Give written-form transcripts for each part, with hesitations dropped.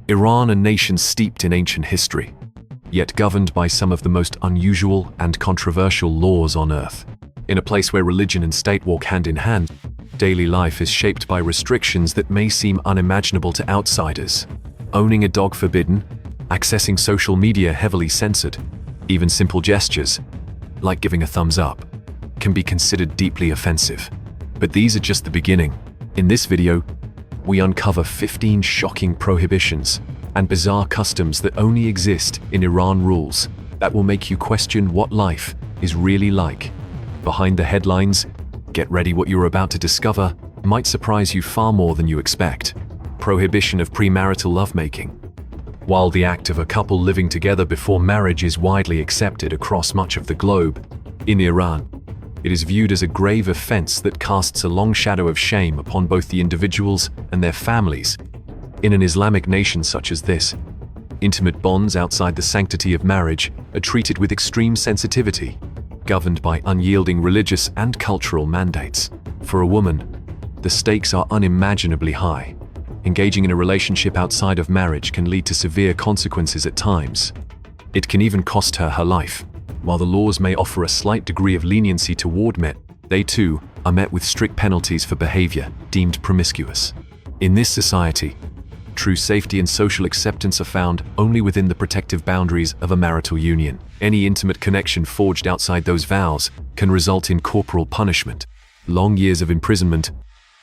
Iran, a nation steeped in ancient history, yet governed by some of the most unusual and controversial laws on earth. In a place where religion and state walk hand in hand, daily life is shaped by restrictions that may seem unimaginable to outsiders. Owning a dog forbidden, accessing social media heavily censored, even simple gestures, like giving a thumbs up, can be considered deeply offensive. But these are just the beginning. In this video, we uncover 15 shocking prohibitions and bizarre customs that only exist in Iran rules that will make you question what life is really like. Behind the headlines, get ready, what you're about to discover might surprise you far more than you expect. Prohibition of premarital lovemaking. While the act of a couple living together before marriage is widely accepted across much of the globe, in Iran, it is viewed as a grave offense that casts a long shadow of shame upon both the individuals and their families. In an Islamic nation such as this, intimate bonds outside the sanctity of marriage are treated with extreme sensitivity, governed by unyielding religious and cultural mandates. For a woman, the stakes are unimaginably high. Engaging in a relationship outside of marriage can lead to severe consequences at times. It can even cost her life. While the laws may offer a slight degree of leniency toward men, they too are met with strict penalties for behavior deemed promiscuous. In this society, true safety and social acceptance are found only within the protective boundaries of a marital union. Any intimate connection forged outside those vows can result in corporal punishment, long years of imprisonment,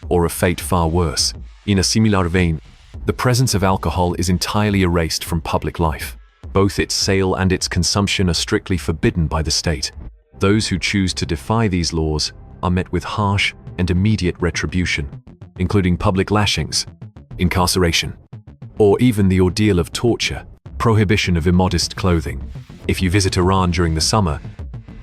or a fate far worse. In a similar vein, the presence of alcohol is entirely erased from public life. Both its sale and its consumption are strictly forbidden by the state. Those who choose to defy these laws are met with harsh and immediate retribution, including public lashings, incarceration, or even the ordeal of torture. Prohibition of immodest clothing. If you visit Iran during the summer,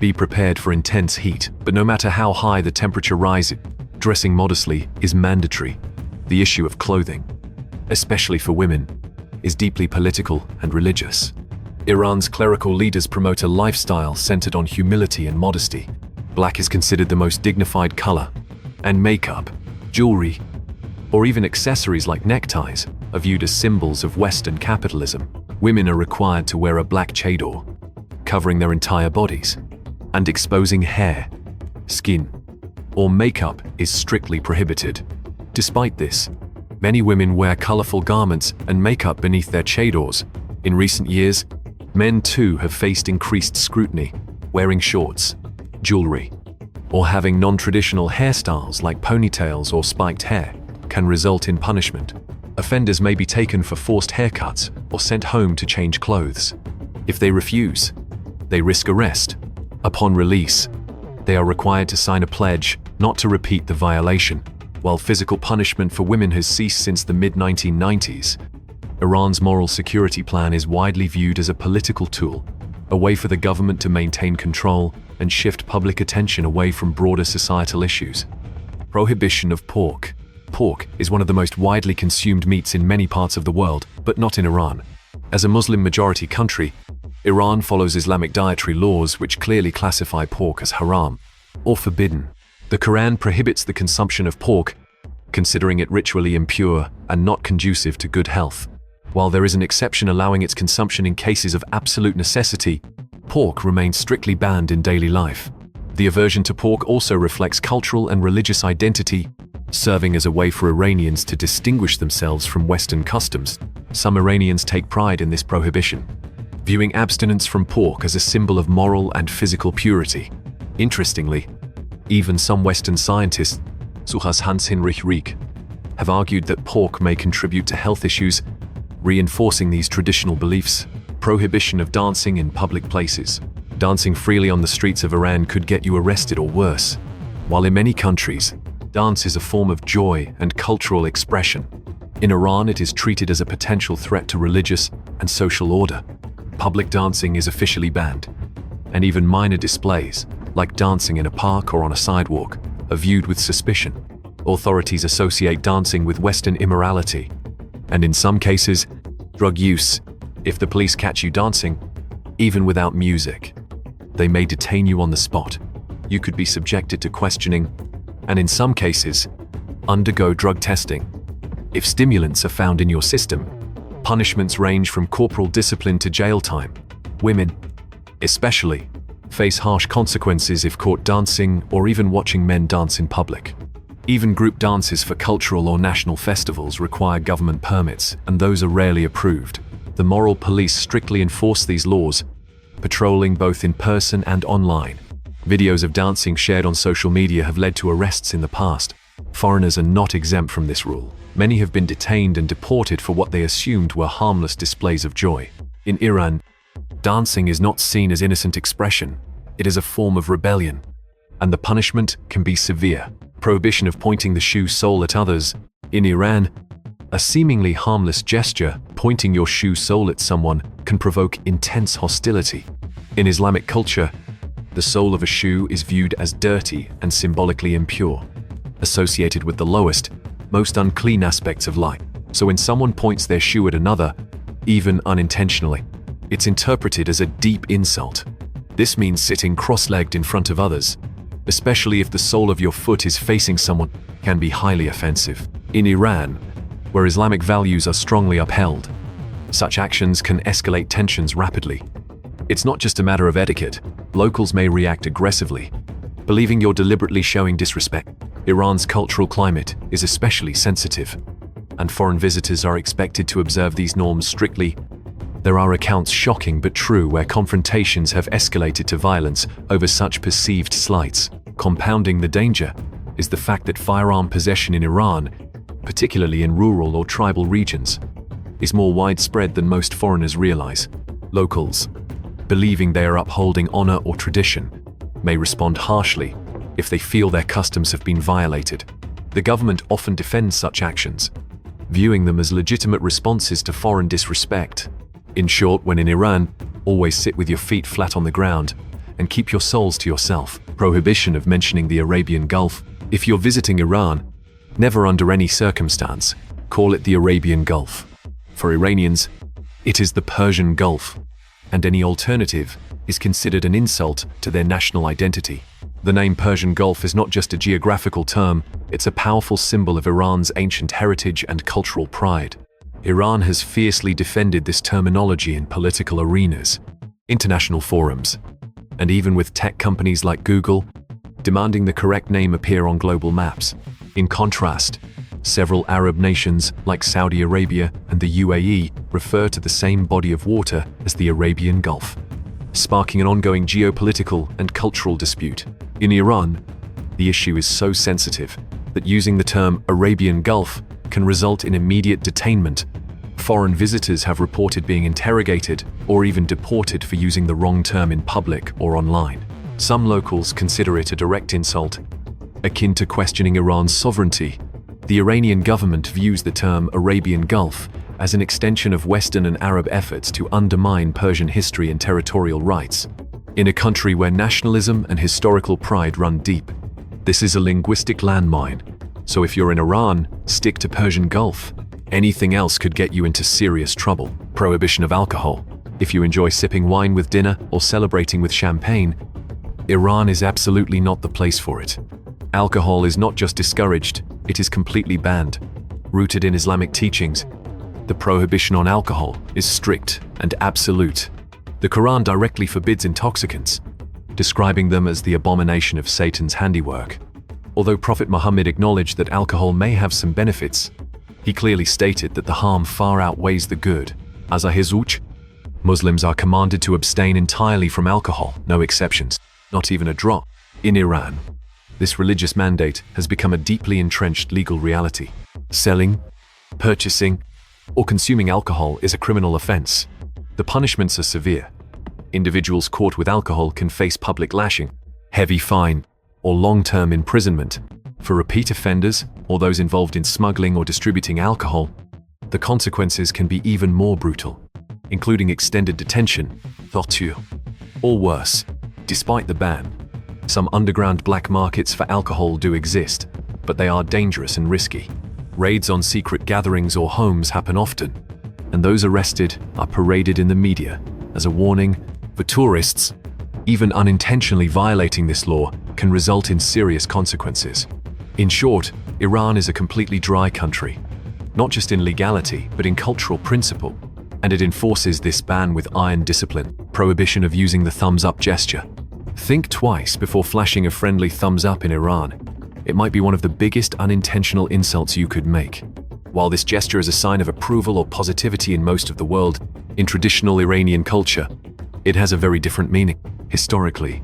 be prepared for intense heat, but no matter how high the temperature rises, dressing modestly is mandatory. The issue of clothing, especially for women, is deeply political and religious. Iran's clerical leaders promote a lifestyle centered on humility and modesty. Black is considered the most dignified color, and makeup, jewelry, or even accessories like neckties are viewed as symbols of Western capitalism. Women are required to wear a black chador, covering their entire bodies, and exposing hair, skin, or makeup is strictly prohibited. Despite this, many women wear colorful garments and makeup beneath their chadors. In recent years, men too have faced increased scrutiny. Wearing shorts, jewelry, or having non-traditional hairstyles like ponytails or spiked hair can result in punishment. Offenders may be taken for forced haircuts or sent home to change clothes. If they refuse, they risk arrest. Upon release, they are required to sign a pledge not to repeat the violation. While physical punishment for women has ceased since the mid-1990s, Iran's moral security plan is widely viewed as a political tool, a way for the government to maintain control and shift public attention away from broader societal issues. Prohibition of pork. Pork is one of the most widely consumed meats in many parts of the world, but not in Iran. As a Muslim-majority country, Iran follows Islamic dietary laws which clearly classify pork as haram, or forbidden. The Quran prohibits the consumption of pork, considering it ritually impure and not conducive to good health. While there is an exception allowing its consumption in cases of absolute necessity, pork remains strictly banned in daily life. The aversion to pork also reflects cultural and religious identity, serving as a way for Iranians to distinguish themselves from Western customs. Some Iranians take pride in this prohibition, viewing abstinence from pork as a symbol of moral and physical purity. Interestingly, even some Western scientists, such as Hans-Heinrich Rieck, have argued that pork may contribute to health issues, reinforcing these traditional beliefs. Prohibition of dancing in public places. Dancing freely on the streets of Iran could get you arrested or worse. While in many countries, dance is a form of joy and cultural expression, in Iran it is treated as a potential threat to religious and social order. Public dancing is officially banned, and even minor displays, like dancing in a park or on a sidewalk, are viewed with suspicion. Authorities associate dancing with Western immorality, and in some cases, drug use. If the police catch you dancing, even without music, they may detain you on the spot. You could be subjected to questioning, and in some cases, undergo drug testing. If stimulants are found in your system, Punishments range from corporal discipline to jail time. Women, especially, face harsh consequences if caught dancing or even watching men dance in public. Even group dances for cultural or national festivals require government permits, and those are rarely approved. The moral police strictly enforce these laws, patrolling both in person and online. Videos of dancing shared on social media have led to arrests in the past. Foreigners are not exempt from this rule. Many have been detained and deported for what they assumed were harmless displays of joy. In Iran, dancing is not seen as innocent expression. It is a form of rebellion, and the punishment can be severe. Prohibition of pointing the shoe sole at others. In Iran, a seemingly harmless gesture, pointing your shoe sole at someone, can provoke intense hostility. In Islamic culture, the sole of a shoe is viewed as dirty and symbolically impure, associated with the lowest, most unclean aspects of life. So when someone points their shoe at another, even unintentionally, it's interpreted as a deep insult. This means sitting cross-legged in front of others, especially if the sole of your foot is facing someone, can be highly offensive. In Iran, where Islamic values are strongly upheld, such actions can escalate tensions rapidly. It's not just a matter of etiquette. Locals may react aggressively, believing you're deliberately showing disrespect. Iran's cultural climate is especially sensitive, and foreign visitors are expected to observe these norms strictly. There are accounts, shocking but true, where confrontations have escalated to violence over such perceived slights. Compounding the danger is the fact that firearm possession in Iran, particularly in rural or tribal regions, is more widespread than most foreigners realize. Locals, believing they are upholding honor or tradition, may respond harshly if they feel their customs have been violated. The government often defends such actions, viewing them as legitimate responses to foreign disrespect. In short, when in Iran, always sit with your feet flat on the ground and keep your soles to yourself. Prohibition of mentioning the Arabian Gulf. If you're visiting Iran, never under any circumstance call it the Arabian Gulf. For Iranians, it is the Persian Gulf, and any alternative is considered an insult to their national identity. The name Persian Gulf is not just a geographical term, it's a powerful symbol of Iran's ancient heritage and cultural pride. Iran has fiercely defended this terminology in political arenas, international forums, and even with tech companies like Google demanding the correct name appear on global maps. In contrast, several Arab nations like Saudi Arabia and the UAE refer to the same body of water as the Arabian Gulf, sparking an ongoing geopolitical and cultural dispute. In Iran, the issue is so sensitive that using the term Arabian Gulf can result in immediate detainment. Foreign visitors have reported being interrogated or even deported for using the wrong term in public or online. Some locals consider it a direct insult, akin to questioning Iran's sovereignty. The Iranian government views the term Arabian Gulf as an extension of Western and Arab efforts to undermine Persian history and territorial rights. In a country where nationalism and historical pride run deep, this is a linguistic landmine. So if you're in Iran, stick to Persian Gulf. Anything else could get you into serious trouble. Prohibition of alcohol. If you enjoy sipping wine with dinner or celebrating with champagne, Iran is absolutely not the place for it. Alcohol is not just discouraged, it is completely banned. Rooted in Islamic teachings, the prohibition on alcohol is strict and absolute. The Quran directly forbids intoxicants, describing them as the abomination of Satan's handiwork. Although Prophet Muhammad acknowledged that alcohol may have some benefits, he clearly stated that the harm far outweighs the good. As a hizouch, Muslims are commanded to abstain entirely from alcohol, no exceptions, not even a drop. In Iran, this religious mandate has become a deeply entrenched legal reality. Selling, purchasing, or consuming alcohol is a criminal offense. The punishments are severe. Individuals caught with alcohol can face public lashing, heavy fine, or long-term imprisonment. For repeat offenders, or those involved in smuggling or distributing alcohol, the consequences can be even more brutal, including extended detention, torture, or worse. Despite the ban, some underground black markets for alcohol do exist, but they are dangerous and risky. Raids on secret gatherings or homes happen often, and those arrested are paraded in the media as a warning for tourists. Even unintentionally violating this law can result in serious consequences. In short, Iran is a completely dry country, not just in legality, but in cultural principle. And it enforces this ban with iron discipline, prohibition of using the thumbs-up gesture. Think twice before flashing a friendly thumbs up in Iran. It might be one of the biggest unintentional insults you could make. While this gesture is a sign of approval or positivity in most of the world, in traditional Iranian culture, it has a very different meaning. Historically,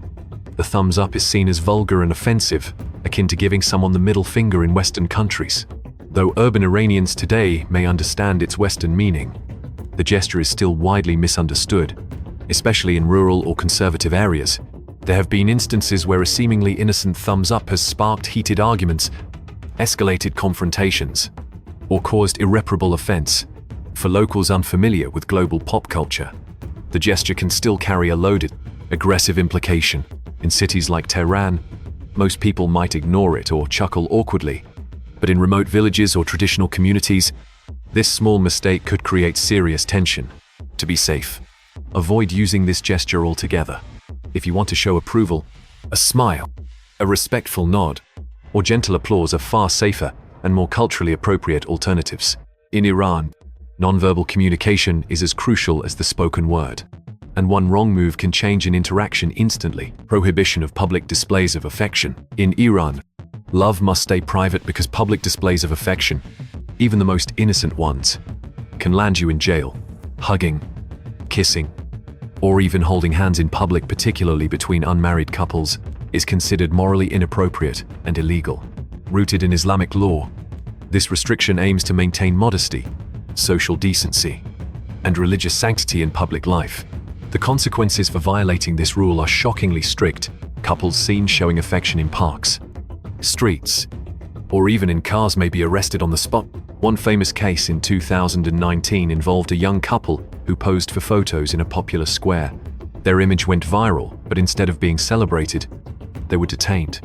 the thumbs up is seen as vulgar and offensive, akin to giving someone the middle finger in Western countries. Though urban Iranians today may understand its Western meaning, the gesture is still widely misunderstood, especially in rural or conservative areas. There have been instances where a seemingly innocent thumbs up has sparked heated arguments, escalated confrontations, or caused irreparable offense. For locals unfamiliar with global pop culture, the gesture can still carry a loaded, aggressive implication. In cities like Tehran, most people might ignore it or chuckle awkwardly, but in remote villages or traditional communities, this small mistake could create serious tension. To be safe, avoid using this gesture altogether. If you want to show approval, a smile, a respectful nod, or gentle applause are far safer and more culturally appropriate alternatives. In Iran, nonverbal communication is as crucial as the spoken word, and one wrong move can change an interaction instantly. Prohibition of public displays of affection. In Iran, love must stay private because public displays of affection, even the most innocent ones, can land you in jail. Hugging, kissing, or even holding hands in public, particularly between unmarried couples, is considered morally inappropriate and illegal. Rooted in Islamic law, this restriction aims to maintain modesty, social decency, and religious sanctity in public life. The consequences for violating this rule are shockingly strict. Couples seen showing affection in parks, streets, or even in cars may be arrested on the spot. One famous case in 2019 involved a young couple who posed for photos in a popular square. Their image went viral, but instead of being celebrated, they were detained,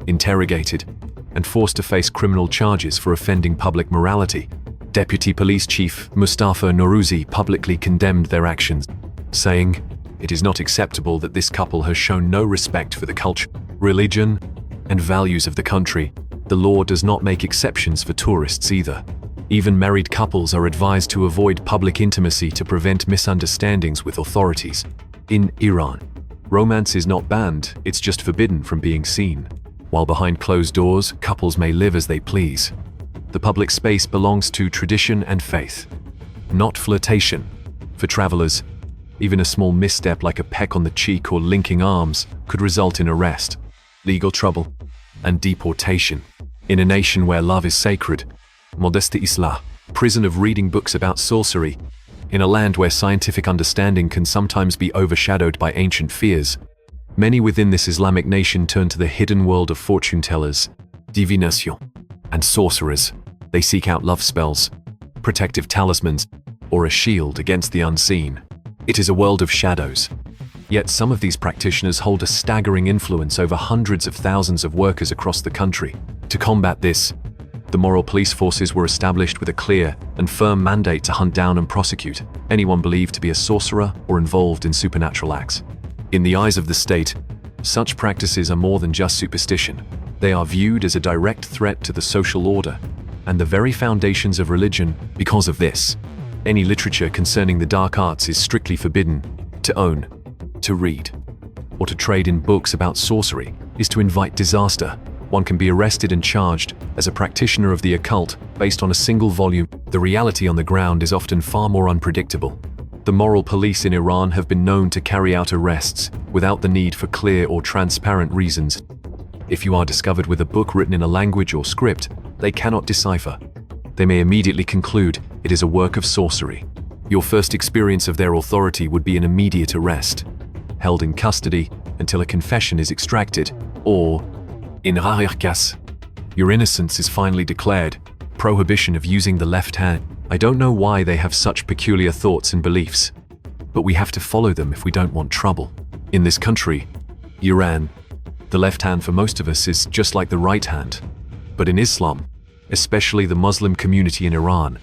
interrogated, and forced to face criminal charges for offending public morality. Deputy Police Chief Mustafa Nourouzi publicly condemned their actions, saying, "It is not acceptable that this couple has shown no respect for the culture, religion, and values of the country. The law does not make exceptions for tourists either. Even married couples are advised to avoid public intimacy to prevent misunderstandings with authorities." In Iran, romance is not banned, it's just forbidden from being seen. While behind closed doors, couples may live as they please. The public space belongs to tradition and faith, not flirtation. For travelers, even a small misstep like a peck on the cheek or linking arms could result in arrest, legal trouble, and deportation. In a nation where love is sacred, modesty Islam, prison of reading books about sorcery, in a land where scientific understanding can sometimes be overshadowed by ancient fears, many within this Islamic nation turn to the hidden world of fortune tellers, divination, and sorcerers. They seek out love spells, protective talismans, or a shield against the unseen. It is a world of shadows. Yet some of these practitioners hold a staggering influence over hundreds of thousands of workers across the country. To combat this, the moral police forces were established with a clear and firm mandate to hunt down and prosecute anyone believed to be a sorcerer or involved in supernatural acts. In the eyes of the state, such practices are more than just superstition. They are viewed as a direct threat to the social order and the very foundations of religion. Because of this, any literature concerning the dark arts is strictly forbidden. To own, to read, or to trade in books about sorcery is to invite disaster. One can be arrested and charged as a practitioner of the occult based on a single volume. The reality on the ground is often far more unpredictable. The moral police in Iran have been known to carry out arrests without the need for clear or transparent reasons. If you are discovered with a book written in a language or script they cannot decipher, they may immediately conclude it is a work of sorcery. Your first experience of their authority would be an immediate arrest, held in custody until a confession is extracted, or, in rare cas, your innocence is finally declared. Prohibition of using the left hand. I don't know why they have such peculiar thoughts and beliefs, but we have to follow them if we don't want trouble. In this country, Iran, the left hand for most of us is just like the right hand. But in Islam, especially the Muslim community in Iran,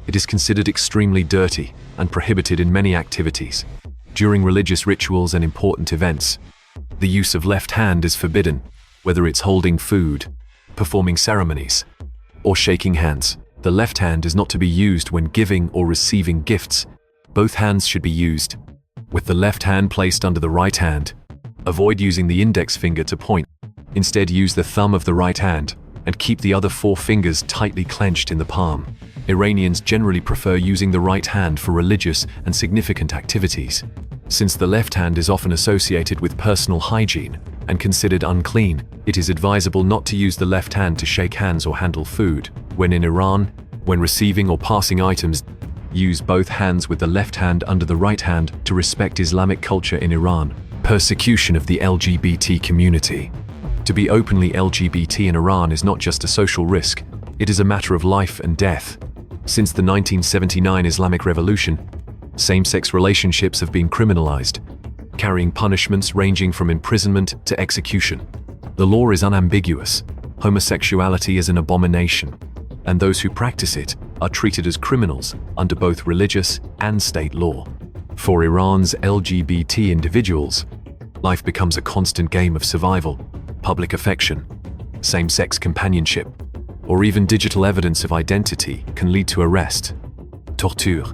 it is considered extremely dirty and prohibited in many activities. During religious rituals and important events, the use of left hand is forbidden, whether it's holding food, performing ceremonies, or shaking hands. The left hand is not to be used when giving or receiving gifts. Both hands should be used, with the left hand placed under the right hand. Avoid using the index finger to point. Instead, use the thumb of the right hand and keep the other 4 fingers tightly clenched in the palm. Iranians generally prefer using the right hand for religious and significant activities. Since the left hand is often associated with personal hygiene and considered unclean, it is advisable not to use the left hand to shake hands or handle food. When in Iran, when receiving or passing items, use both hands with the left hand under the right hand to respect Islamic culture in Iran. Persecution of the LGBT community. To be openly LGBT in Iran is not just a social risk, it is a matter of life and death. Since the 1979 Islamic Revolution, same-sex relationships have been criminalized, carrying punishments ranging from imprisonment to execution. The law is unambiguous. Homosexuality is an abomination, and those who practice it are treated as criminals under both religious and state law. For Iran's LGBT individuals, life becomes a constant game of survival. Public affection, same-sex companionship, or even digital evidence of identity can lead to arrest, torture,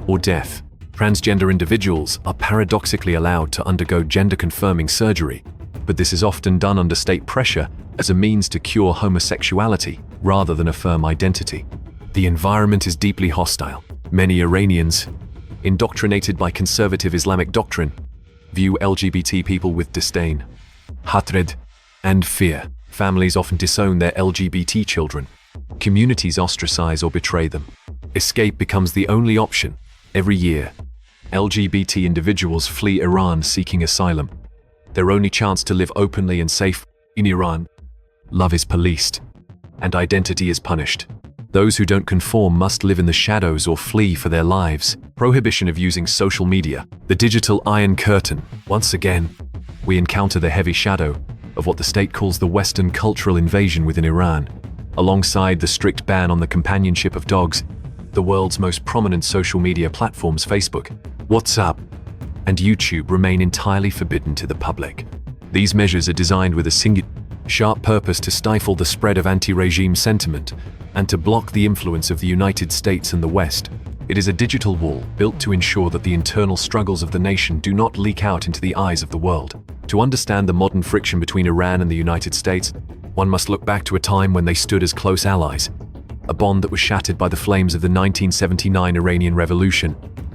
or death. Transgender individuals are paradoxically allowed to undergo gender-confirming surgery, but this is often done under state pressure as a means to cure homosexuality rather than affirm identity. The environment is deeply hostile. Many Iranians, indoctrinated by conservative Islamic doctrine, view LGBT people with disdain, hatred, and fear. Families often disown their LGBT children. Communities ostracize or betray them. Escape becomes the only option. Every year, LGBT individuals flee Iran seeking asylum. Their only chance to live openly and safe in Iran. Love is policed, and identity is punished. Those who don't conform must live in the shadows or flee for their lives. Prohibition of using social media. The digital Iron Curtain. Once again, we encounter the heavy shadow of what the state calls the Western cultural invasion within Iran. Alongside the strict ban on the companionship of dogs, the world's most prominent social media platforms, Facebook, WhatsApp, and YouTube, remain entirely forbidden to the public. These measures are designed with a singular, sharp purpose to stifle the spread of anti-regime sentiment and to block the influence of the United States and the West. It is a digital wall built to ensure that the internal struggles of the nation do not leak out into the eyes of the world. To understand the modern friction between Iran and the United States, one must look back to a time when they stood as close allies, a bond that was shattered by the flames of the 1979 Iranian Revolution.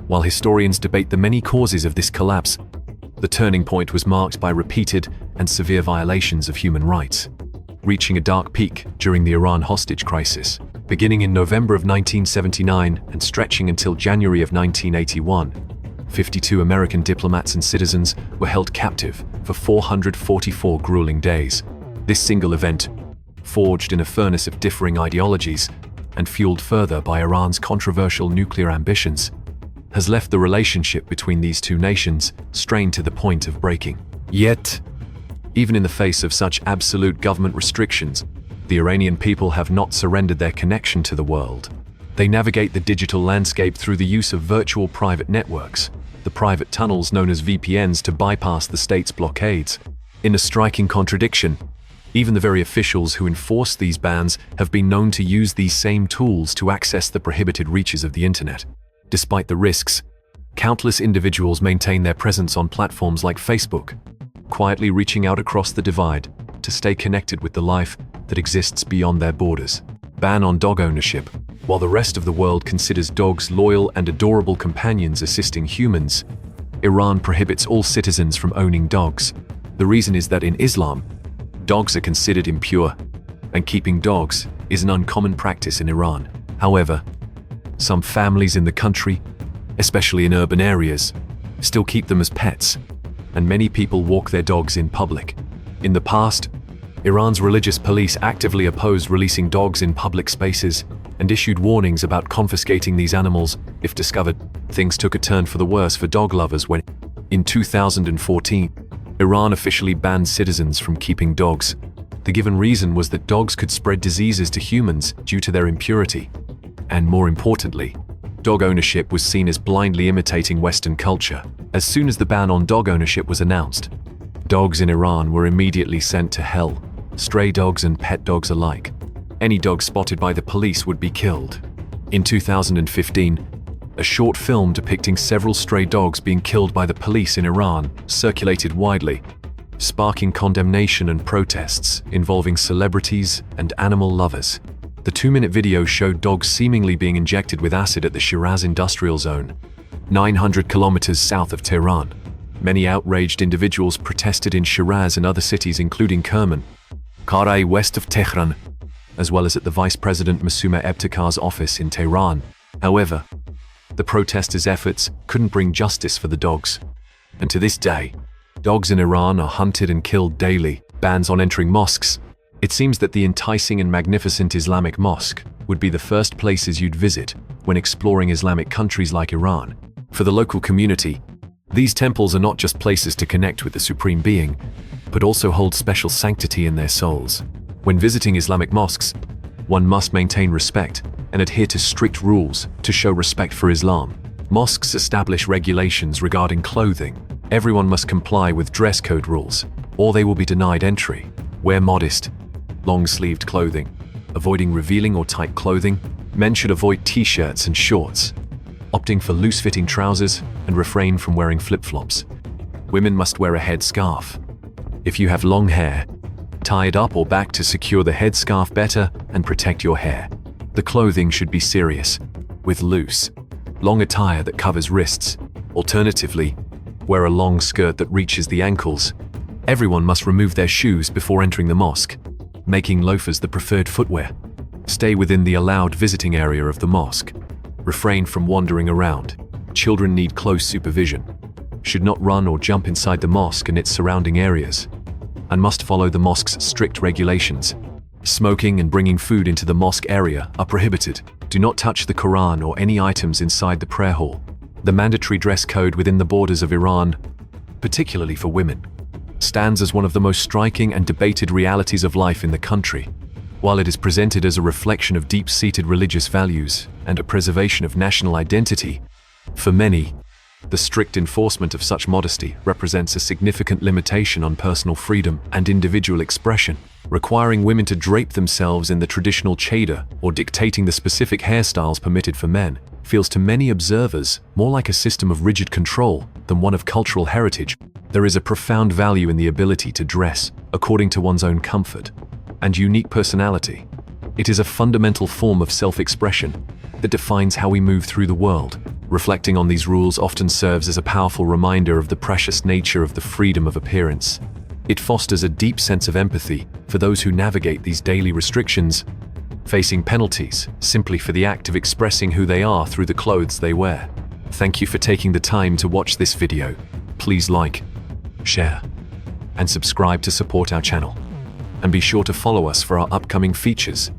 While historians debate the many causes of this collapse, the turning point was marked by repeated and severe violations of human rights, reaching a dark peak during the Iran hostage crisis. Beginning in November of 1979 and stretching until January of 1981, 52 American diplomats and citizens were held captive for 444 grueling days. This single event, forged in a furnace of differing ideologies and fueled further by Iran's controversial nuclear ambitions, has left the relationship between these two nations strained to the point of breaking. Yet, even in the face of such absolute government restrictions, the Iranian people have not surrendered their connection to the world. They navigate the digital landscape through the use of virtual private networks, the private tunnels known as VPNs, to bypass the state's blockades. In a striking contradiction, even the very officials who enforce these bans have been known to use these same tools to access the prohibited reaches of the internet. Despite the risks, countless individuals maintain their presence on platforms like Facebook, quietly reaching out across the divide to stay connected with the life that exists beyond their borders. Ban on dog ownership. While the rest of the world considers dogs loyal and adorable companions assisting humans, Iran prohibits all citizens from owning dogs. The reason is that in Islam, dogs are considered impure, and keeping dogs is an uncommon practice in Iran. However, some families in the country, especially in urban areas, still keep them as pets, and many people walk their dogs in public. In the past, Iran's religious police actively opposed releasing dogs in public spaces and issued warnings about confiscating these animals if discovered. Things took a turn for the worse for dog lovers when, in 2014, Iran officially banned citizens from keeping dogs. The given reason was that dogs could spread diseases to humans due to their impurity. And more importantly, dog ownership was seen as blindly imitating Western culture. As soon as the ban on dog ownership was announced, dogs in Iran were immediately sent to hell, stray dogs and pet dogs alike. Any dog spotted by the police would be killed. In 2015, a short film depicting several stray dogs being killed by the police in Iran circulated widely, sparking condemnation and protests involving celebrities and animal lovers. The 2-minute video showed dogs seemingly being injected with acid at the Shiraz industrial zone, 900 kilometers south of Tehran. Many outraged individuals protested in Shiraz and other cities including Kerman, Karay west of Tehran, as well as at the Vice President Massouma Ebtekar's office in Tehran. However, the protesters' efforts couldn't bring justice for the dogs. And to this day, dogs in Iran are hunted and killed daily. Bans on entering mosques. It seems that the enticing and magnificent Islamic mosque would be the first places you'd visit when exploring Islamic countries like Iran. For the local community, these temples are not just places to connect with the Supreme Being, but also hold special sanctity in their souls. When visiting Islamic mosques, one must maintain respect and adhere to strict rules to show respect for Islam. Mosques establish regulations regarding clothing. Everyone must comply with dress code rules, or they will be denied entry. Wear modest, long-sleeved clothing, avoiding revealing or tight clothing. Men should avoid t-shirts and shorts, opting for loose-fitting trousers and refrain from wearing flip-flops. Women must wear a headscarf. If you have long hair, tie it up or back to secure the headscarf better and protect your hair. The clothing should be serious, with loose, long attire that covers wrists. Alternatively, wear a long skirt that reaches the ankles. Everyone must remove their shoes before entering the mosque, making loafers the preferred footwear. Stay within the allowed visiting area of the mosque. Refrain from wandering around. Children need close supervision, should not run or jump inside the mosque and its surrounding areas, and must follow the mosque's strict regulations. Smoking and bringing food into the mosque area are prohibited. Do not touch the Quran or any items inside the prayer hall. The mandatory dress code within the borders of Iran, particularly for women, stands as one of the most striking and debated realities of life in the country. While it is presented as a reflection of deep-seated religious values and a preservation of national identity, for many, the strict enforcement of such modesty represents a significant limitation on personal freedom and individual expression. Requiring women to drape themselves in the traditional chador or dictating the specific hairstyles permitted for men feels to many observers more like a system of rigid control than one of cultural heritage. There is a profound value in the ability to dress according to one's own comfort and unique personality. It is a fundamental form of self-expression that defines how we move through the world. Reflecting on these rules often serves as a powerful reminder of the precious nature of the freedom of appearance. It fosters a deep sense of empathy for those who navigate these daily restrictions, facing penalties simply for the act of expressing who they are through the clothes they wear. Thank you for taking the time to watch this video. Please like, share, and subscribe to support our channel. And be sure to follow us for our upcoming features.